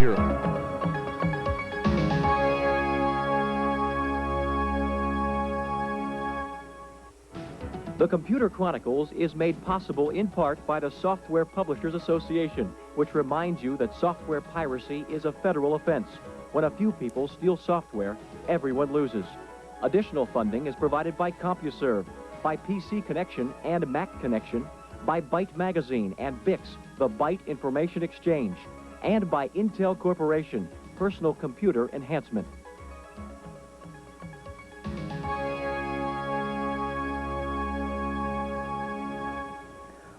Bureau. The Computer Chronicles is made possible in part by the Software Publishers Association, which reminds you that software piracy is a federal offense. When a few people steal software, everyone loses. Additional funding is provided by CompuServe, by PC Connection and Mac Connection, by Byte Magazine and BIX, the Byte Information Exchange, and by Intel Corporation, Personal Computer Enhancement.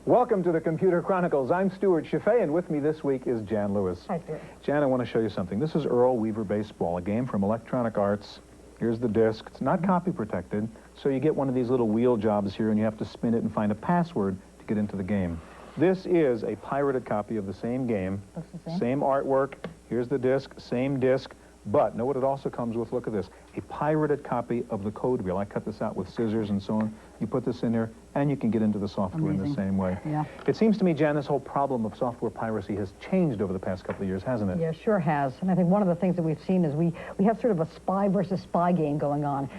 Welcome to the Computer Chronicles. I'm Stewart Cheifet, and with me this week is Jan Lewis. Hi, Stuart. Jan, I want to show you something. This is Earl Weaver Baseball, a game from Electronic Arts. Here's the disc. It's not copy protected, so you get one of these little wheel jobs here, and you have to spin it and find a password to get into the game. This is a pirated copy of the same game. Looks the same. Same artwork. Here's the disc, same disc. But know what it also comes with? Look at this. A pirated copy of the code wheel. I cut this out with scissors and so on. You put this in there, and you can get into the software in the same way. Yeah. It seems to me, Jan, this whole problem of software piracy has changed over the past couple of years, hasn't it? Yeah, sure has. And I think one of the things that we've seen is we have sort of a spy versus spy game going on.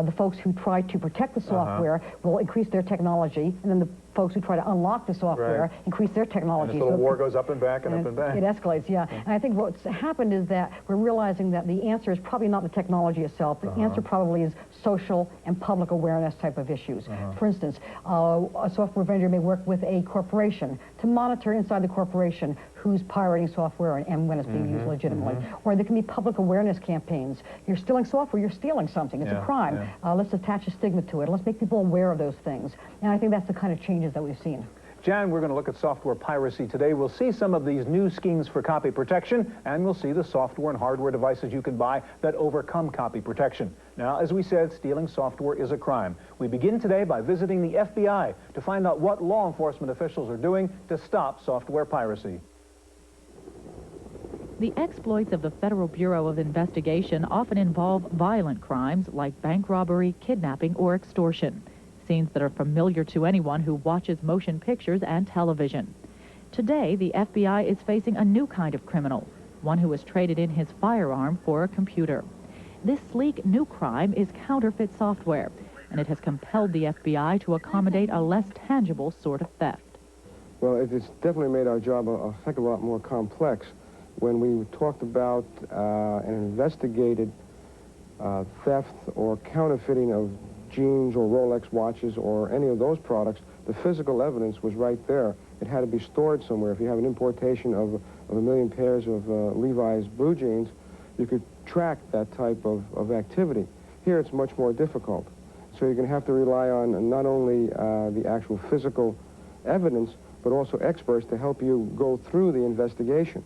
The folks who try to protect the software will increase their technology, and then the folks who try to unlock the software increase their technology. And this little war goes up and back and up and back. It escalates, yeah. And I think what's happened is that we're realizing that the answer is probably not the technology itself. The answer probably is social and public awareness type of issues. For instance, a software vendor may work with a corporation to monitor inside the corporation who's pirating software and when it's being used legitimately. Or there can be public awareness campaigns. You're stealing software, you're stealing something. It's a crime. Let's attach a stigma to it. Let's make people aware of those things. And I think that's the kind of changes that we've seen. Jan, we're going to look at software piracy today. We'll see some of these new schemes for copy protection, and we'll see the software and hardware devices you can buy that overcome copy protection. Now, as we said, stealing software is a crime. We begin today by visiting the FBI to find out what law enforcement officials are doing to stop software piracy. The exploits of the Federal Bureau of Investigation often involve violent crimes like bank robbery, kidnapping, or extortion. Scenes that are familiar to anyone who watches motion pictures and television. Today, the FBI is facing a new kind of criminal, one who has traded in his firearm for a computer. This sleek new crime is counterfeit software, and it has compelled the FBI to accommodate a less tangible sort of theft. Well, it's definitely made our job a heck of a lot more complex. When we talked about an investigated theft or counterfeiting of jeans or Rolex watches or any of those products, the physical evidence was right there. It had to be stored somewhere. If you have an importation of a million pairs of Levi's blue jeans, you could track that type of activity. Here it's much more difficult. So you're going to have to rely on not only the actual physical evidence, but also experts to help you go through the investigation.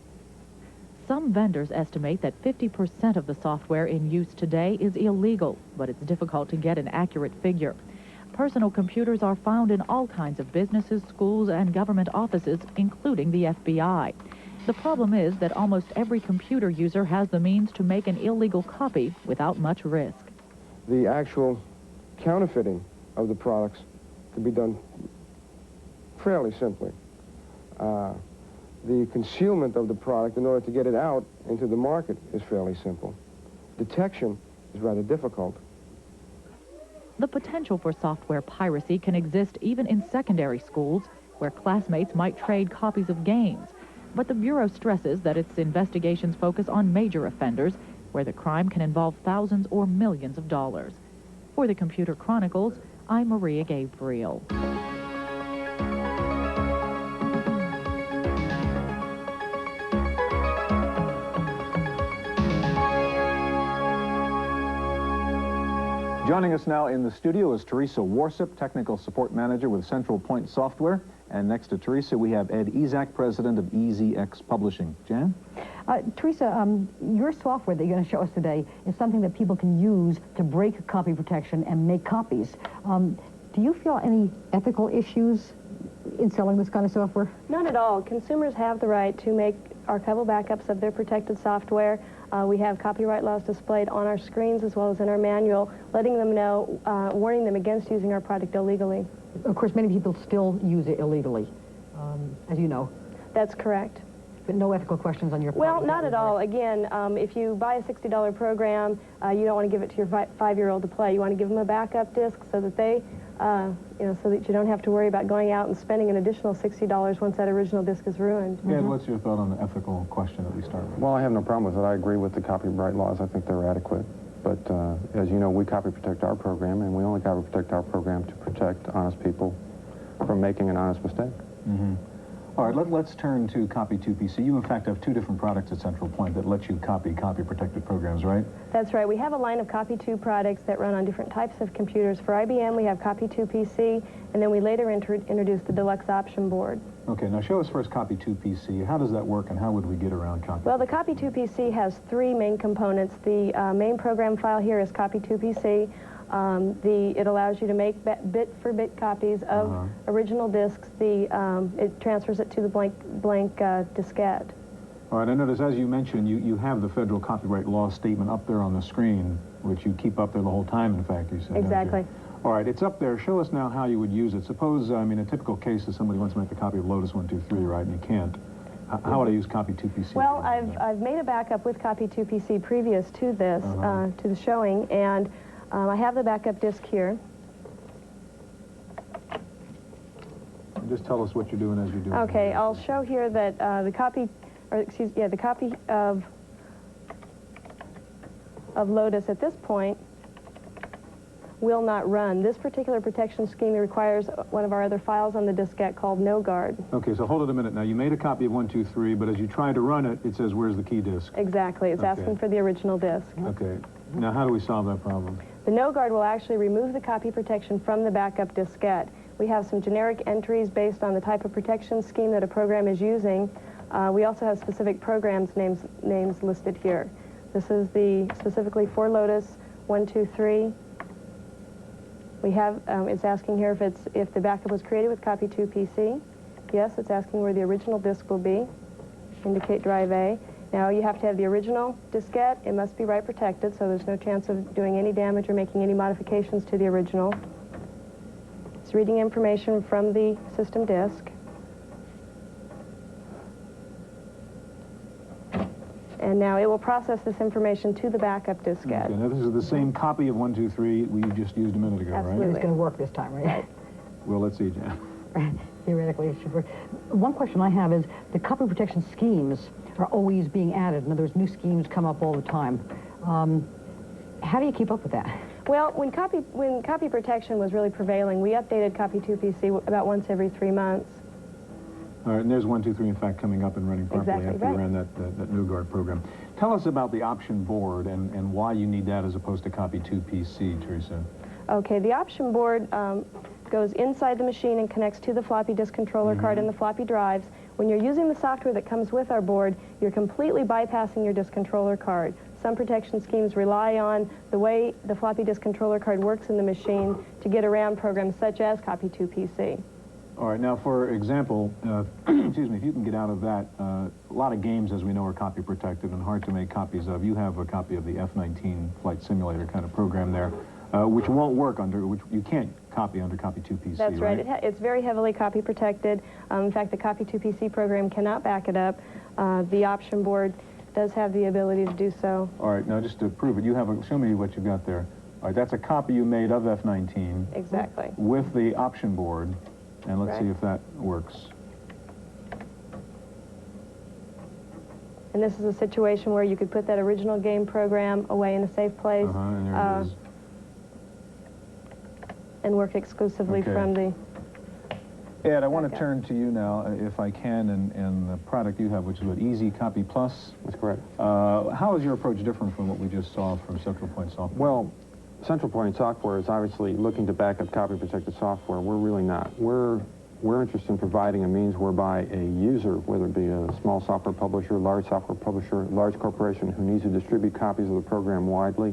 Some vendors estimate that 50% of the software in use today is illegal, but it's difficult to get an accurate figure. Personal computers are found in all kinds of businesses, schools, and government offices, including the FBI. The problem is that almost every computer user has the means to make an illegal copy without much risk. The actual counterfeiting of the products can be done fairly simply. The concealment of the product in order to get it out into the market is fairly simple. Detection is rather difficult. The potential for software piracy can exist even in secondary schools, where classmates might trade copies of games. But the Bureau stresses that its investigations focus on major offenders, where the crime can involve thousands or millions of dollars. For the Computer Chronicles, I'm Maria Gabriel. Joining us now in the studio is Teresa Warsip, Technical Support Manager with Central Point Software. And next to Teresa, we have Ed Ezak, President of EZX Publishing. Jan? Teresa, your software that you're going to show us today is something that people can use to break copy protection and make copies. Do you feel any ethical issues in selling this kind of software? None at all. Consumers have the right to make archival backups of their protected software. We have copyright laws displayed on our screens as well as in our manual, letting them know, warning them against using our product illegally. Of course, many people still use it illegally, as you know. That's correct. But no ethical questions on your part? Well, not at all. Again, if you buy a $60 program, you don't want to give it to your 5-year-old to play. You want to give them a backup disc so that they, so that you don't have to worry about going out and spending an additional $60 once that original disc is ruined. Ed, what's your thought on the ethical question that we start with? Well, I have no problem with it. I agree with the copyright laws. I think they're adequate. But as you know, we copy protect our program, and we only copy protect our program to protect honest people from making an honest mistake. Mm-hmm. All right, let's turn to Copy 2 PC. You, in fact, have 2 different products at Central Point that let you copy protected programs, right? That's right. We have a line of Copy 2 products that run on different types of computers. For IBM, we have Copy 2 PC, and then we later introduced the Deluxe Option Board. Okay, now show us first Copy 2 PC. How does that work, and how would we get around Copy? Well, the Copy 2 PC has 3 main components. The main program file here is Copy 2 PC. It allows you to make bit-for-bit copies of original discs. It transfers it to the blank diskette. All right, I notice, as you mentioned, you have the federal copyright law statement up there on the screen, which you keep up there the whole time, in fact, you said. Exactly. All right, it's up there. Show us now how you would use it. Suppose, I mean, a typical case is somebody wants to make a copy of Lotus 123, right, and you can't. How would I use Copy 2 PC? Well, I've made a backup with Copy 2 PC previous to this, to the showing, and I have the backup disc here. Just tell us what you're doing as you're doing it. Okay, I'll show here that the copy of Lotus at this point will not run. This particular protection scheme requires one of our other files on the diskette called No Guard. Okay, so hold it a minute now. You made a copy of 123, but as you try to run it, it says, where's the key disk? Exactly. It's asking for the original disk. Okay. Now, how do we solve that problem? The No Guard will actually remove the copy protection from the backup diskette. We have some generic entries based on the type of protection scheme that a program is using. We also have specific programs names listed here. This is specifically for Lotus 123. We have, it's asking here if the backup was created with Copy 2 PC. Yes, it's asking where the original disk will be. Indicate drive A. Now you have to have the original diskette. It must be write protected, so there's no chance of doing any damage or making any modifications to the original. It's reading information from the system disk. And now it will process this information to the backup diskette. Okay, now this is the same copy of 123 we just used a minute ago, Absolutely. right? It's going to work this time, right? Well, let's see, Jan. Theoretically, it should work. One question I have is, the copy protection schemes are always being added. In other words, new schemes come up all the time. How do you keep up with that? Well, when copy protection was really prevailing, we updated Copy 2 PC about once every 3 months. All right, and there's 123, in fact, coming up and running properly Exactly after you right. ran that No Guard program. Tell us about the option board and why you need that as opposed to Copy 2 PC, Teresa. Okay, the option board goes inside the machine and connects to the floppy disk controller card and the floppy drives. When you're using the software that comes with our board, you're completely bypassing your disk controller card. Some protection schemes rely on the way the floppy disk controller card works in the machine to get around programs such as Copy 2 PC. All right, now, for example, excuse me, if you can get out of that, a lot of games, as we know, are copy protected and hard to make copies of. You have a copy of the F-19 flight simulator kind of program there, which won't work which you can't copy under Copy 2 PC, That's right. It's very heavily copy protected. In fact, the Copy 2 PC program cannot back it up. The option board does have the ability to do so. All right, now just to prove it, show me what you've got there. All right, that's a copy you made of F-19. Exactly. With the option board, and let's see if that works. And this is a situation where you could put that original game program away in a safe place And there it is. and work exclusively from the... Ed, I want to turn to you now, if I can, and the product you have, which is what, Easy Copy Plus? That's correct. How is your approach different from what we just saw from Central Point Software? Well, Central Point Software is obviously looking to back up copy-protected software. We're really not. We're interested in providing a means whereby a user, whether it be a small software publisher, large software publisher, large corporation who needs to distribute copies of the program widely,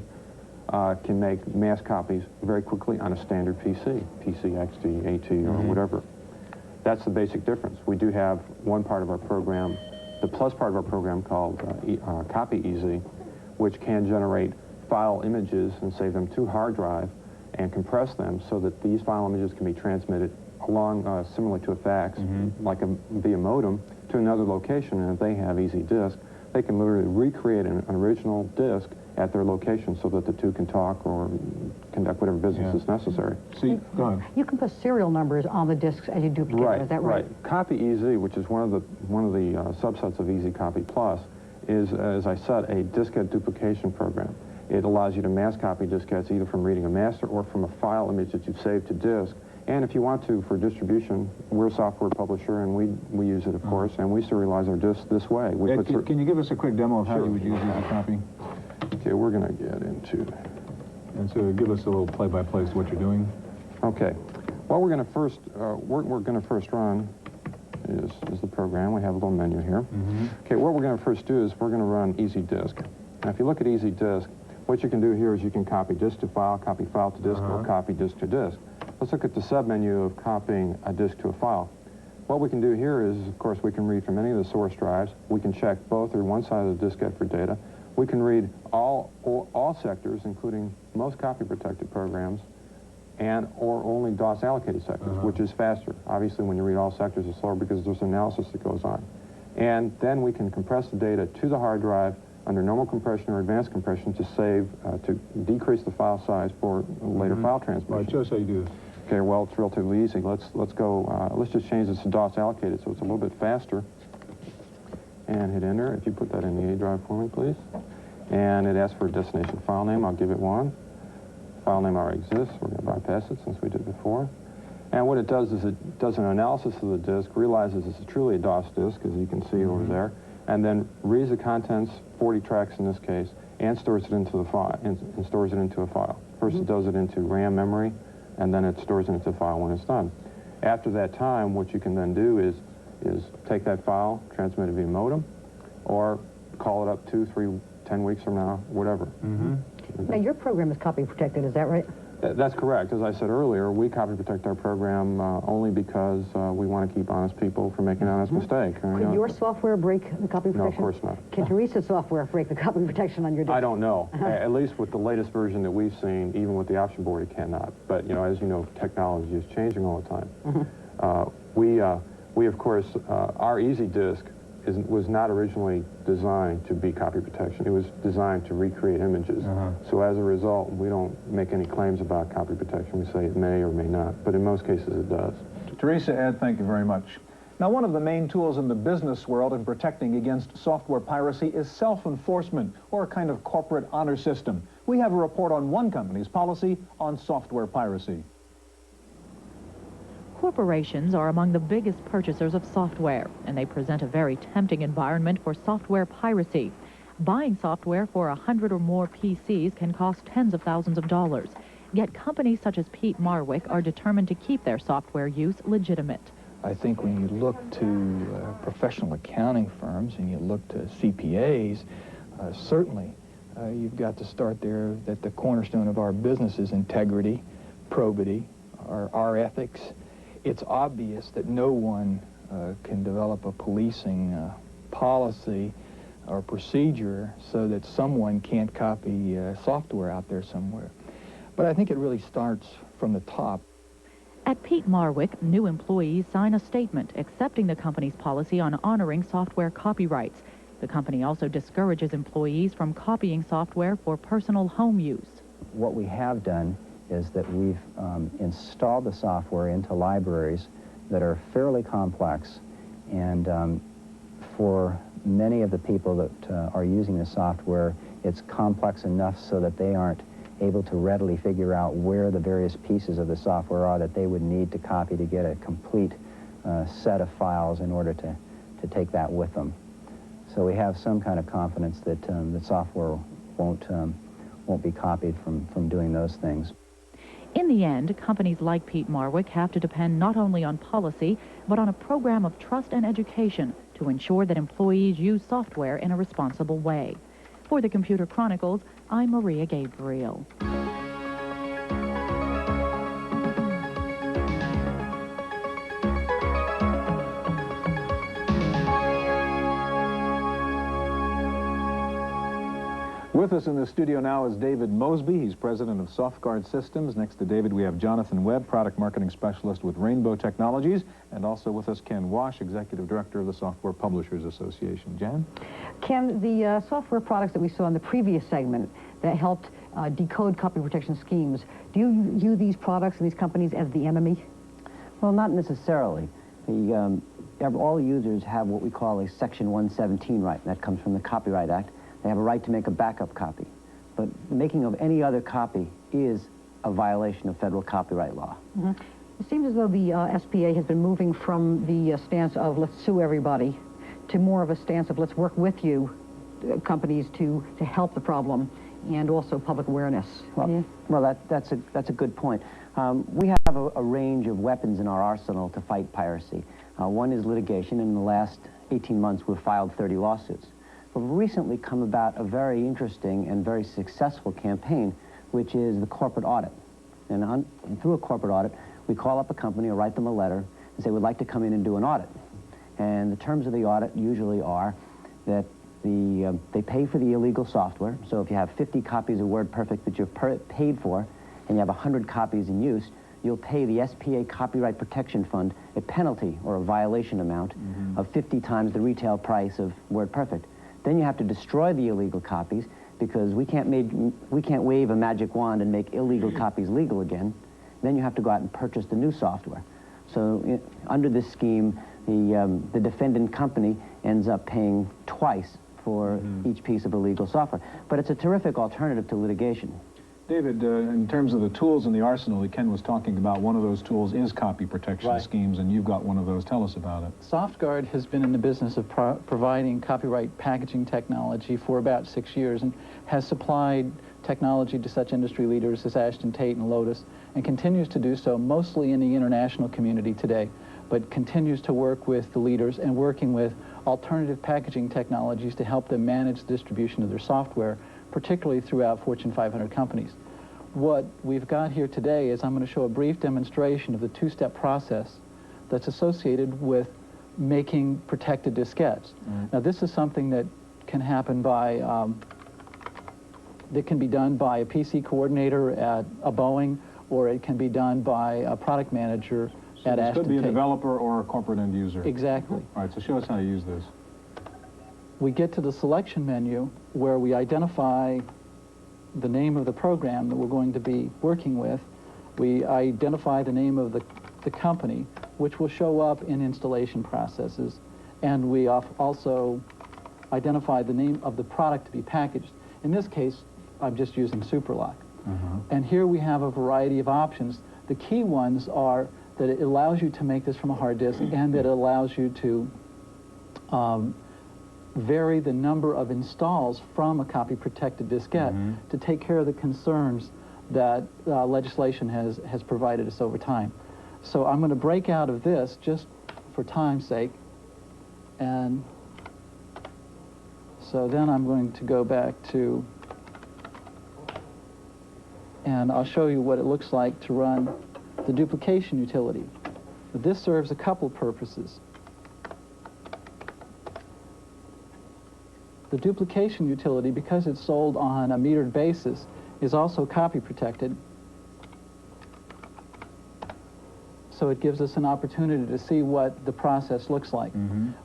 can make mass copies very quickly on a standard PC, XT, AT, or whatever. That's the basic difference. We do have one part of our program, the plus part of our program called Copy Easy, which can generate file images and save them to hard drive and compress them so that these file images can be transmitted along similarly to a fax, like via modem, to another location, and if they have easy disk, they can literally recreate an original disk at their location so that the two can talk or conduct whatever business is necessary. See, go ahead. You can put serial numbers on the discs as you duplicate it, is that right? Right. Copy Easy, which is one of the subsets of Easy Copy Plus, is, as I said, a diskette duplication program. It allows you to mass copy diskettes either from reading a master or from a file image that you've saved to disk. And if you want to, for distribution, we're a software publisher, and we use it, of course, and we serialize our disks this way. Ed, can you give us a quick demo of how you would use Easy Copy? Okay, we're going to get into... And so give us a little play-by-play as to what you're doing. Okay. What we're going to first, run is the program. We have a little menu here. Okay, what we're going to first do is we're going to run Easy Disk. Now, if you look at Easy Disk, what you can do here is you can copy disk to file, copy file to disk, or copy disk to disk. Let's look at the sub-menu of copying a disk to a file. What we can do here is, of course, we can read from any of the source drives. We can check both or one side of the diskette for data. We can read all sectors, including most copy-protected programs, or only DOS-allocated sectors, which is faster. Obviously, when you read all sectors, it's slower because there's analysis that goes on. And then we can compress the data to the hard drive under normal compression or advanced compression to save, to decrease the file size for later file transmission. All right, show us how you do this. Okay, well, it's relatively easy. Let's go, let's just change this to DOS allocated so it's a little bit faster. And hit enter. If you put that in the A drive for me, please. And it asks for a destination file name. I'll give it one. File name already exists. We're going to bypass it since we did before. And what it does is it does an analysis of the disk, realizes it's truly a DOS disk, as you can see over there, and then reads the contents, 40 tracks in this case, and stores it into the file, and stores it into a file. First it does it into RAM memory, and then it stores it into a file when it's done. After that time, what you can then do is take that file, transmit it via modem, or call it up 2, 3, 10 weeks from now, whatever. Now, your program is copy protected, is that right? That's correct. As I said earlier, we copy protect our program only because we want to keep honest people from making honest mistakes. Could your software break the copy protection? No, of course not. Can Teresa's software break the copy protection on your disk? I don't know. At least with the latest version that we've seen, even with the option board, it cannot. But, you know, as you know, technology is changing all the time. We, of course, our Easy Disk was not originally designed to be copy protection. It was designed to recreate images. So as a result, we don't make any claims about copy protection. We say it may or may not, but in most cases it does. Teresa, Ed, thank you very much. Now, one of the main tools in the business world in protecting against software piracy is self-enforcement, or a kind of corporate honor system. We have a report on one company's policy on software piracy. Corporations are among the biggest purchasers of software, and they present a very tempting environment for software piracy. Buying software for 100 or more PCs can cost tens of thousands of dollars. Yet companies such as Pete Marwick are determined to keep their software use legitimate. I think when you look to professional accounting firms and you look to CPAs, certainly you've got to start there that the cornerstone of our business is integrity, probity, our ethics. It's obvious that no one can develop a policing policy or procedure so that someone can't copy software out there somewhere. But I think it really starts from the top. At Pete Marwick, new employees sign a statement accepting the company's policy on honoring software copyrights. The company also discourages employees from copying software for personal home use. What we have done is that we've installed the software into libraries that are fairly complex, and for many of the people that are using the software, it's complex enough so that they aren't able to readily figure out where the various pieces of the software are that they would need to copy to get a complete set of files in order to take that with them. So we have some kind of confidence that the software won't be copied from doing those things. In the end, companies like Pete Marwick have to depend not only on policy, but on a program of trust and education to ensure that employees use software in a responsible way. For the Computer Chronicles, I'm Maria Gabriel. With us in the studio now is David Mosby. He's president of SoftGuard Systems. Next to David, we have Jonathan Webb, product marketing specialist with Rainbow Technologies. And also with us, Ken Wash, executive director of the Software Publishers Association. Jan? Ken, the software products that we saw in the previous segment that helped decode copy protection schemes, do you view these products and these companies as the enemy? Well, not necessarily. All users have what we call a Section 117 right. That comes from the Copyright Act. They have a right to make a backup copy. But the making of any other copy is a violation of federal copyright law. Mm-hmm. It seems as though the SPA has been moving from the stance of let's sue everybody to more of a stance of let's work with you, companies, to help the problem, and also public awareness. Well, that's a good point. We have a range of weapons in our arsenal to fight piracy. One is litigation. In the last 18 months, we've filed 30 lawsuits. But we've recently come about a very interesting and very successful campaign, which is the corporate audit. And through a corporate audit, we call up a company or write them a letter and say, we'd like to come in and do an audit. And the terms of the audit usually are that they pay for the illegal software. So if you have 50 copies of WordPerfect that you've paid for, and you have 100 copies in use, you'll pay the SPA Copyright Protection Fund a penalty or a violation amount of 50 times the retail price of WordPerfect. Then you have to destroy the illegal copies because we can't wave a magic wand and make illegal copies legal again. Then you have to go out and purchase the new software. So under this scheme, the defendant company ends up paying twice for each piece of illegal software. But it's a terrific alternative to litigation. David, in terms of the tools in the arsenal that Ken was talking about, one of those tools is copy protection schemes, and you've got one of those. Tell us about it. SoftGuard has been in the business of providing copyright packaging technology for about 6 years and has supplied technology to such industry leaders as Ashton Tate and Lotus, and continues to do so mostly in the international community today, but continues to work with the leaders and working with alternative packaging technologies to help them manage the distribution of their software, particularly throughout Fortune 500 companies. What we've got here today is I'm going to show a brief demonstration of the two-step process that's associated with making protected diskettes. Now, this is something that can happen by, that can be done by a PC coordinator at a Boeing, or it can be done by a product manager at Ashton Tate. It could be a developer or a corporate end user. Exactly. All right, so show us how to use this. We get to the selection menu where we identify the name of the program that we're going to be working with. We identify the name of the company, which will show up in installation processes. And we also identify the name of the product to be packaged. In this case, I'm just using Superlock. And here we have a variety of options. The key ones are that it allows you to make this from a hard disk and that it allows you to vary the number of installs from a copy-protected diskette to take care of the concerns that legislation has provided us over time. So I'm going to break out of this just for time's sake, and so then I'm going to go back to, and I'll show you what it looks like to run the duplication utility. This serves a couple purposes. The duplication utility, because it's sold on a metered basis, is also copy protected. So it gives us an opportunity to see what the process looks like.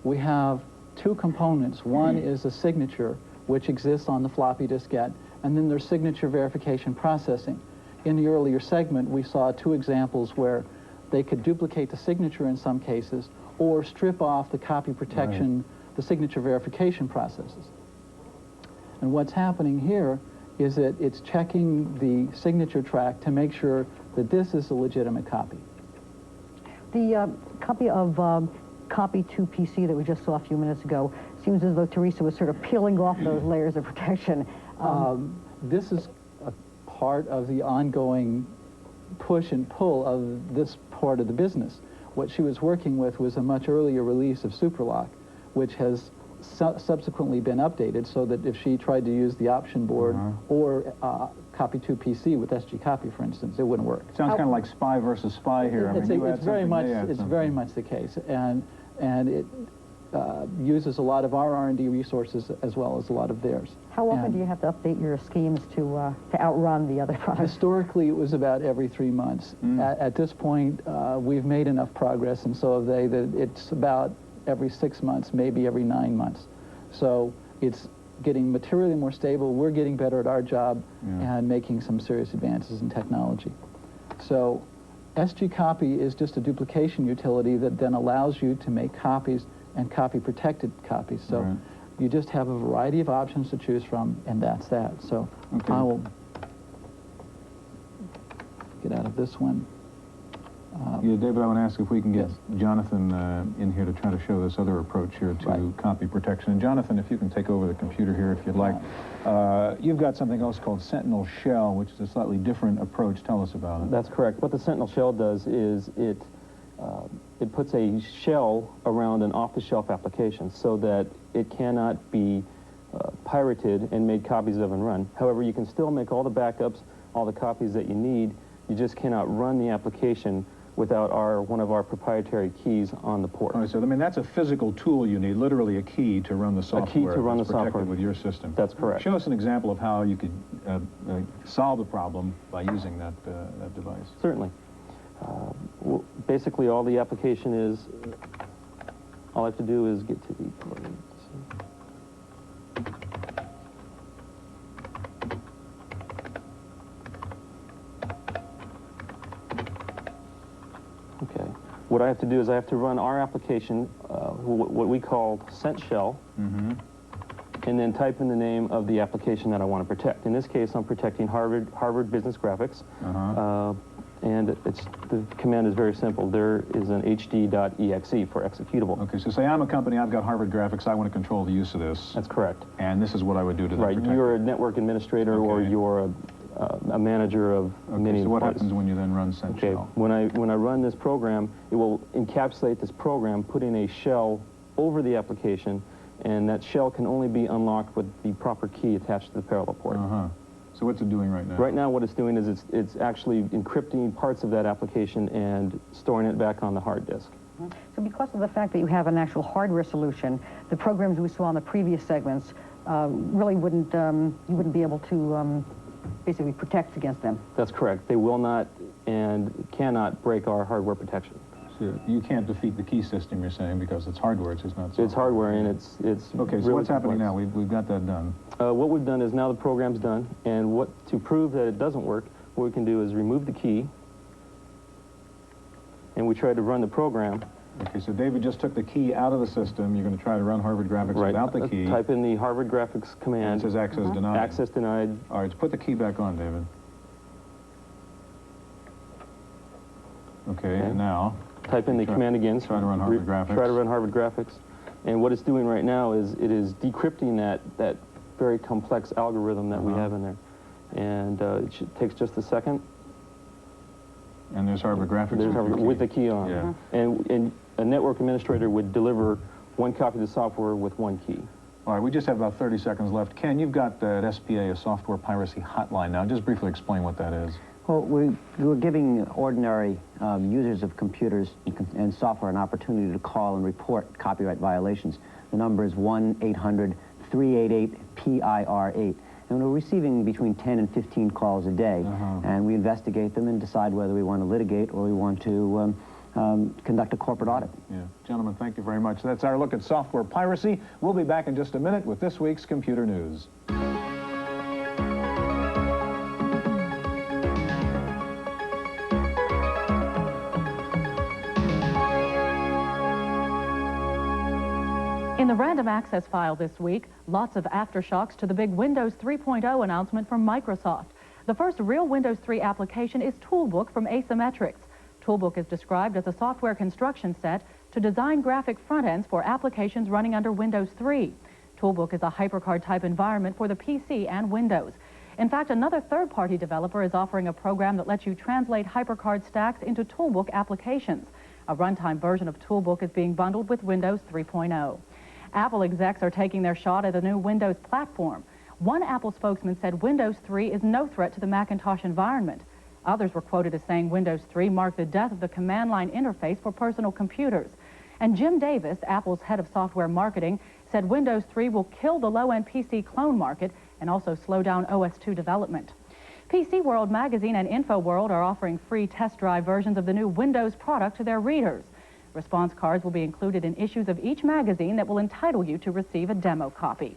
We have two components. One is a signature, which exists on the floppy diskette, and then there's signature verification processing. In the earlier segment, we saw two examples where they could duplicate the signature in some cases or strip off the copy protection, the signature verification processes. And what's happening here is that it's checking the signature track to make sure that this is a legitimate copy. The copy of Copy 2 PC that we just saw a few minutes ago seems as though Teresa was sort of peeling off those layers of protection. This is a part of the ongoing push and pull of this part of the business. What she was working with was a much earlier release of Superlock, which has subsequently been updated so that if she tried to use the option board or Copy 2 PC with SG Copy, for instance, it wouldn't work. Sounds kind of like spy versus spy here. It's very much the case, and uses a lot of our R&D resources as well as a lot of theirs. How often do you have to update your schemes to outrun the other products? Historically, it was about every 3 months. At this point, we've made enough progress, and so have they, that it's about every 6 months, maybe every 9 months. So it's getting materially more stable. We're getting better at our job and making some serious advances in technology. So SG Copy is just a duplication utility that then allows you to make copies and copy-protected copies. So you just have a variety of options to choose from, and that's that. So I will get out of this one. Yeah, David, I want to ask if we can get Jonathan in here to try to show this other approach here to copy protection. And Jonathan, if you can take over the computer here if you'd like. You've got something else called Sentinel Shell, which is a slightly different approach. Tell us about it. That's correct. What the Sentinel Shell does is it puts a shell around an off-the-shelf application so that it cannot be pirated and made copies of and run. However, you can still make all the backups, all the copies that you need. You just cannot run the application without one of our proprietary keys on the port. All right, so I mean that's a physical tool you need, literally a key to run the software. A key to run the software with your system. That's correct. Show us an example of how you could solve the problem by using that device. Certainly. Well, basically, all the application is, all I have to do is get to the port. Okay. What I have to do is I have to run our application, what we call Sent Shell, and then type in the name of the application that I want to protect. In this case, I'm protecting Harvard Business Graphics, and the command is very simple. There is an hd.exe for executable. Okay, so say I'm a company, I've got Harvard Graphics, I want to control the use of this. That's correct. And this is what I would do to Right, you're a network administrator or you're a manager of many so what employees. happens when you then run Sent Shell? When I run this program, it will encapsulate this program, putting a shell over the application, and that shell can only be unlocked with the proper key attached to the parallel port. So what's it doing right now? Right now what it's doing is it's actually encrypting parts of that application and storing it back on the hard disk. So because of the fact that you have an actual hardware solution, the programs we saw in the previous segments really wouldn't, you wouldn't be able to basically protect against them. That's correct. They will not and cannot break our hardware protection. So you can't defeat the key system, you're saying, because it's hardware, it's just not software. It's hardware, and it's okay, really so what's complex. happening now? We've got that done. What we've done is now the program's done, and to prove that it doesn't work, what we can do is remove the key, and we try to run the program. Okay, so David just took the key out of the system. You're going to try to run Harvard Graphics without the key. Type in the Harvard Graphics command. It says access denied. Access denied. All right, let's put the key back on, David. Okay, and now? Type in the command again. Try to run Harvard Graphics. Try to run Harvard Graphics. And what it's doing right now is it is decrypting that very complex algorithm that we have in there. And it takes just a second. And there's Harvard Graphics with the key on. Yeah. And a network administrator would deliver one copy of the software with one key. All right, we just have about 30 seconds left. Ken, you've got at SPA a software piracy hotline now. Just briefly explain what that is. Well, we're giving ordinary users of computers and software an opportunity to call and report copyright violations. The number is 1-800-388-PIR8. And we're receiving between 10 and 15 calls a day. And we investigate them and decide whether we want to litigate or we want to conduct a corporate audit. Yeah. Gentlemen, thank you very much. That's our look at software piracy. We'll be back in just a minute with this week's Computer News. In the random access file this week, lots of aftershocks to the big Windows 3.0 announcement from Microsoft. The first real Windows 3 application is Toolbook from Asymmetrics. Toolbook is described as a software construction set to design graphic front ends for applications running under Windows 3. Toolbook is a HyperCard-type environment for the PC and Windows. In fact, another third-party developer is offering a program that lets you translate HyperCard stacks into Toolbook applications. A runtime version of Toolbook is being bundled with Windows 3.0. Apple execs are taking their shot at a new Windows platform. One Apple spokesman said Windows 3 is no threat to the Macintosh environment. Others were quoted as saying Windows 3 marked the death of the command line interface for personal computers. And Jim Davis, Apple's head of software marketing, said Windows 3 will kill the low-end PC clone market and also slow down OS2 development. PC World magazine and InfoWorld are offering free test drive versions of the new Windows product to their readers. Response cards will be included in issues of each magazine that will entitle you to receive a demo copy.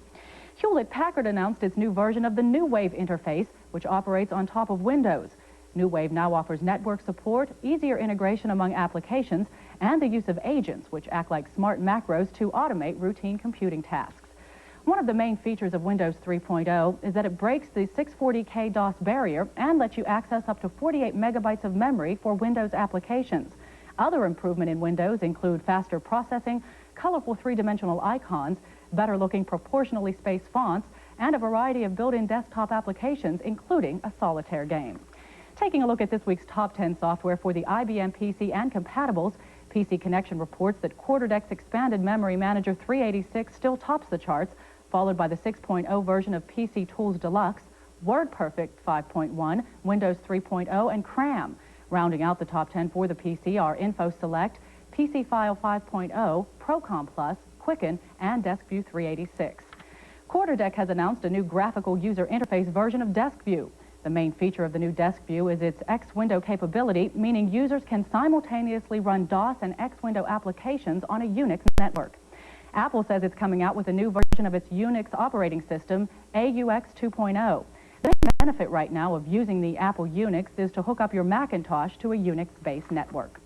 Hewlett-Packard announced its new version of the New Wave interface, which operates on top of Windows. New Wave now offers network support, easier integration among applications, and the use of agents, which act like smart macros to automate routine computing tasks. One of the main features of Windows 3.0 is that it breaks the 640K DOS barrier and lets you access up to 48 megabytes of memory for Windows applications. Other improvements in Windows include faster processing, colorful three-dimensional icons, better-looking proportionally spaced fonts, and a variety of built-in desktop applications, including a solitaire game. Taking a look at this week's top 10 software for the IBM PC and compatibles, PC Connection reports that QuarterDeck's Expanded Memory Manager 386 still tops the charts, followed by the 6.0 version of PC Tools Deluxe, WordPerfect 5.1, Windows 3.0, and CRAM. Rounding out the top 10 for the PC are InfoSelect, PC File 5.0, Procom Plus, Quicken, and DeskView 386. QuarterDeck has announced a new graphical user interface version of DeskView. The main feature of the new DeskView is its X-Window capability, meaning users can simultaneously run DOS and X-Window applications on a Unix network. Apple says it's coming out with a new version of its Unix operating system, AUX 2.0. The main benefit right now of using the Apple Unix is to hook up your Macintosh to a Unix-based network.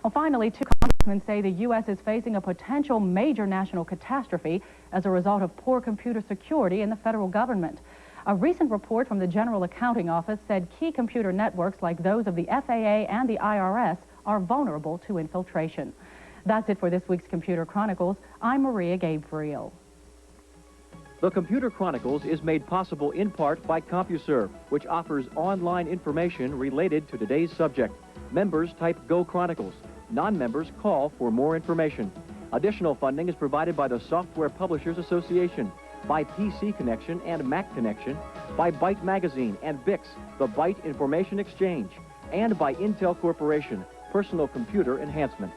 Well, finally, two congressmen say the U.S. is facing a potential major national catastrophe as a result of poor computer security in the federal government. A recent report from the General Accounting Office said key computer networks like those of the FAA and the IRS are vulnerable to infiltration. That's it for this week's Computer Chronicles. I'm Maria Gabriel. The Computer Chronicles is made possible in part by CompuServe, which offers online information related to today's subject. Members type Go Chronicles. Non-members call for more information. Additional funding is provided by the Software Publishers Association, by PC Connection and Mac Connection, by Byte Magazine and VIX, the Byte Information Exchange, and by Intel Corporation, Personal Computer Enhancement.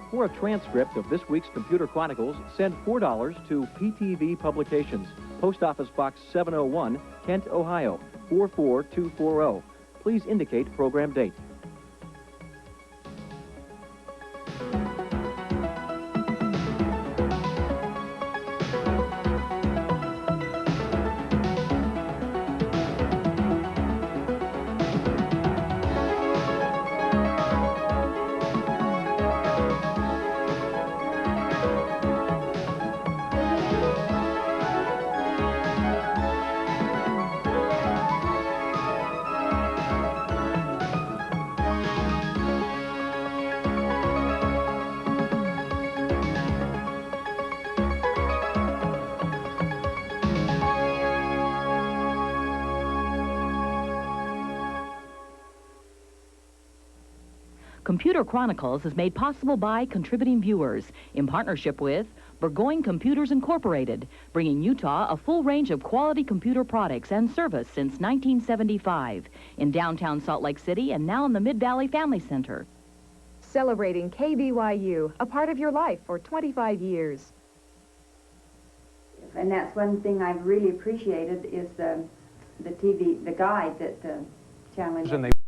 For a transcript of this week's Computer Chronicles, send $4 to PTV Publications, Post Office Box 701, Kent, Ohio, 44240. Please indicate program date. Computer Chronicles is made possible by contributing viewers in partnership with Burgoyne Computers Incorporated, bringing Utah a full range of quality computer products and service since 1975 in downtown Salt Lake City and now in the Mid-Valley Family Center. Celebrating KBYU, a part of your life for 25 years. And that's one thing I've really appreciated is the TV, the guide that the channel.